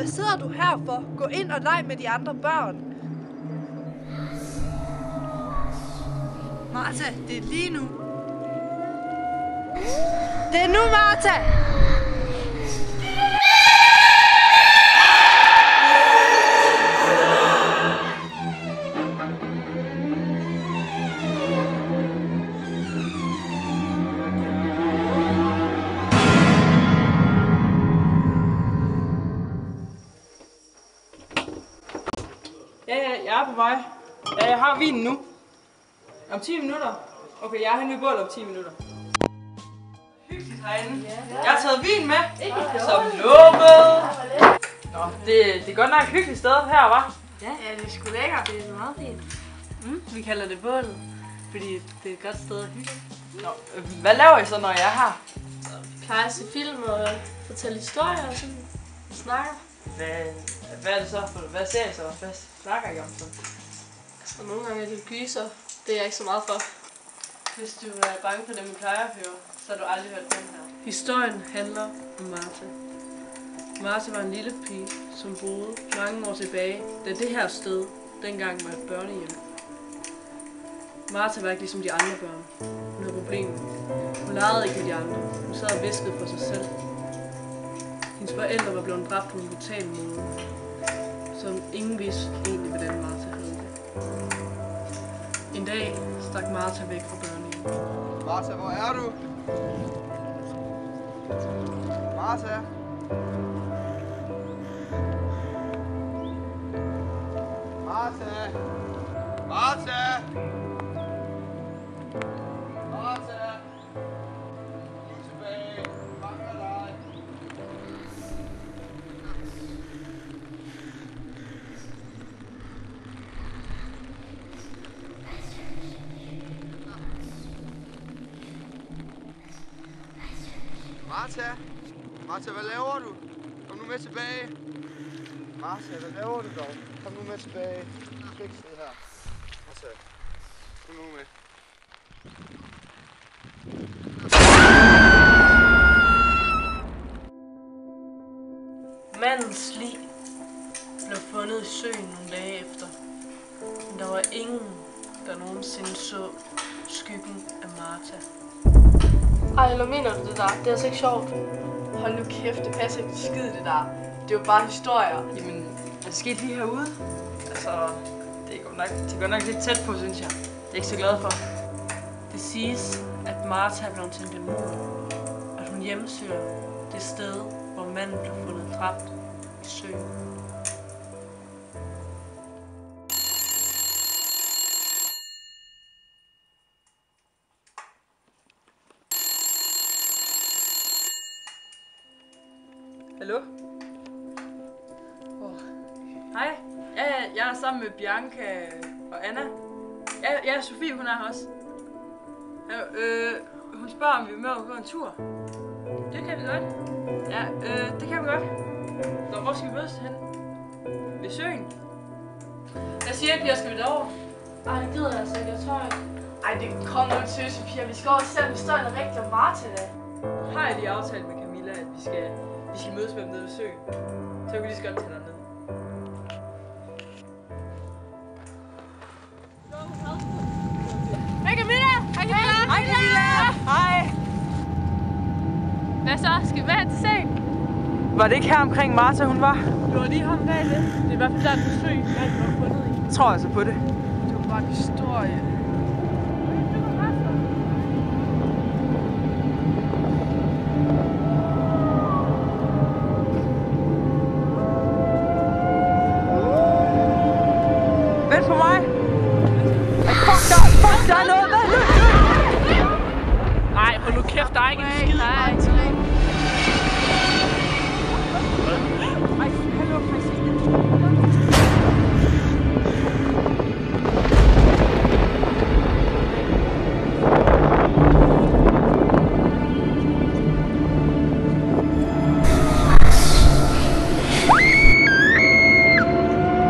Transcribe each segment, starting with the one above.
Hvad sidder du her for? Gå ind og leg med de andre børn. Martha, det er lige nu. Det er nu, Martha! Ja, jeg er på vej. Ja, jeg har vinen nu. Om 10 minutter. Okay, jeg er henne ved bålet om 10 minutter. Hyggeligt herinde. Jeg har taget vin med. Som lovet. Nå, det er godt nok et hyggeligt sted her, hva'? Ja, det er sgu lækkert. Det er meget fint. Vi kalder det bålet, fordi det er et godt sted at hygge. Nå, hvad laver I så, når jeg er her? Vi plejer at se film og fortælle historier og sådan. Snakker. Hvad er det så? Hvad ser I så? Hvad snakker I om så? Og nogle gange er det gyser. Det er jeg ikke så meget for. Hvis du er bange for dem, vi plejer at høre, så har du aldrig hørt den her. Historien handler om Martha. Martha var en lille pige, som boede mange år tilbage, da det her sted dengang var et børnehjem. Martha var ikke ligesom de andre børn. Hun havde problemer. Hun legede ikke med de andre. Hun sad og viskede for sig selv. Hendes forældre var blevet dræbt på en brutal måde, som ingen vidste egentlig, hvordan Martha havde det. En dag stak Martha væk fra børnehjemmet. Martha, hvor er du? Martha? Martha? Martha? Martha? Kom tilbage. Mangler dig. Martha? Martha, hvad laver du? Kom nu med tilbage. Martha, hvad laver du dog? Kom nu med tilbage. Du skal ikke sidde her. Martha, kom nu med. Mandens lig blev fundet i søen nogle dage efter, men der var ingen, der nogensinde så skyggen af Martha. Ej, eller mener du det der? Det er altså ikke sjovt. Hold nu kæft, det passer ikke skid det der. Det er jo bare historier. Jamen, er det sket lige herude? Altså, det går nok lidt tæt på, synes jeg. Det er jeg ikke så glad for. Det siges, at Martha er blevet til en dæmon, og at hun hjemsøger det sted, hvor manden blev fundet dræbt i søen. Hallo? Hej. Ja, jeg er sammen med Bianca og Anna. Ja, Sofie, hun er her også. Hun spørger, om vi vil med at gå en tur. Det kan vi godt. Ja, det kan vi godt. Så hvor skal vi mødes hen? Ved søen? Jeg siger, at piger, skal vi derover? Ej, det gider jeg altså ikke. Jeg tror ikke. Ej, det kommer nu til, piger. Vi skal over selv. Vi står en rigtig om Martha da. Har jeg lige aftalt med Camilla, at vi skal mødes med dem nede ved søen. Så kan vi lige så godt tage derned. Hej Camilla! Hej Camilla! Hej Camilla! Hej! Hvad så? Skal vi være til sagen? Var det ikke her omkring Martha, hun var? Det var lige ham bag det. Det er i hvert fald der, den sø, manden var fundet i. Jeg tror altså på det. Det var bare en historie. Vent på mig! Fuck, der er noget! Nej, hold nu kæft, der er ikke en skid. Nej.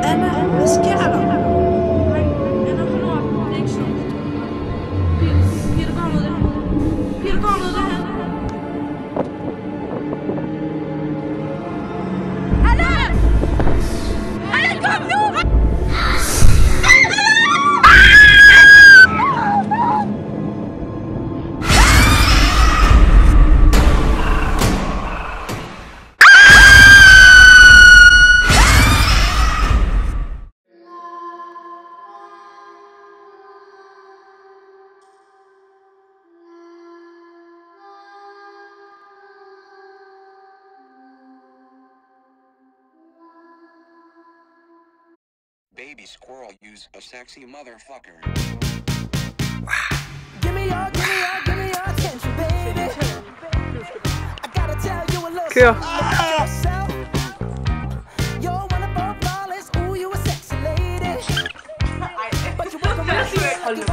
Anna, hvad sker der? Anna, hold nu op. Det er ikke sjovt. Pia, der går noget der. Pia, der går noget der. baby squirrel use a sexy motherfucker. Give me your attention, baby. I gotta tell you a little Kør. something about yourself. You're one of our flawless, ooh, you a sexy lady. But you walk around here like you